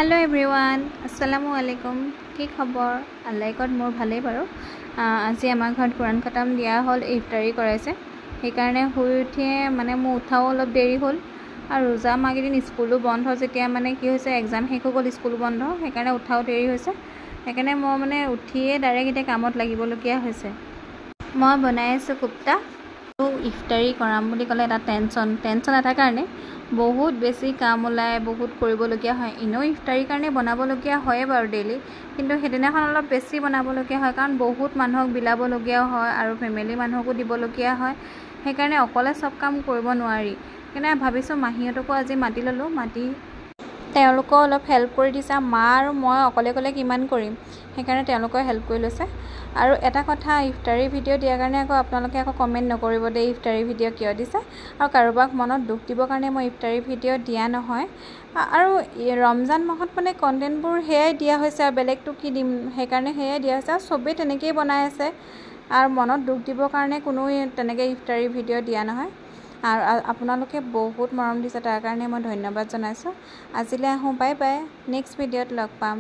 hello everyone अस्सलामु आलैकुम की खबर आल्लाइकत मोर भाले बारो आज आमार घर कुरान खतम दिया हल इफ्तारी कराइছে সেইকাৰণে শুই উঠিয়ে মানে মোৰ উঠাও অলপ দেৰি হল আৰু रोजा মাগিদিন স্কুলো বন্ধ যেতিয়া মানে কি হৈছে এক্সাম শেষ হৈ গল স্কুল বন্ধ সেইকাৰণে উঠাও দেৰি হৈছে সেইকাৰণে মই মানে উঠিয়ে ডাইৰেক্ট এটা কামত লাগিবলগীয়া হৈছে মই বনাই আছো কুপ্তা ইফতাৰি কৰাম বুলি ক'লে এটা টেনচন এটা কাৰণে बहुत बेसी काम ओलाय बहुत কৰিবলগীয়া হয় ইনো ইফতাৰি কাৰণে বনাবলগীয়া হয় বাৰু ডেইলি কিন্তু হেদিনাখন অলপ বেছি বনাবলগীয়া হয় কাৰণ বহুত মানুহক বিলাবলগীয়া হয় আৰু ফ্যামিলি মানুহকো দিবলগীয়া হয় সেইকাৰণে অকলে সব কাম কৰিব নোৱাৰি কিনে ভাবিছো মাহিয়তকো আজি মাতি ললো মাতি তেওঁলোকক অলপ হেল্প কৰি দিছা মা আৰু মই অকলে কিমান কৰিম সেইকাৰণে তেওঁলোকক হেল্প কৰি লৈছে আৰু এটা কথা ইফতাৰি ভিডিও দিয়াৰ কাৰণে আপোনালোকে কমেন্ট নকৰিব দে ইফতাৰি ভিডিও কিয় দিছে আৰু কাৰোবাক মনত দুখ দিবৰ কাৰণে মই ইফতাৰি ভিডিও দিয়া নহয় আৰু ৰমজান মাহত মানে কন্টেন্টবোৰ হেয়াই দিয়া হৈছে আৰু বেলেগটো কি দিম সেইকাৰণে হেয়াই দিয়া হৈছে আৰু সবে তেনেকৈ বনাই আছে আৰু মনত দুখ দিবৰ কাৰণে কোনো তেনেকৈ ইফতাৰি ভিডিও দিয়া নহয় আৰু আপোনালোকে বহুত মৰম দিছে তাৰ কাৰণে মই ধন্যবাদ জনাইছো আজিলৈ আহো বাই বাই নেক্সট ভিডিওত লগ পাম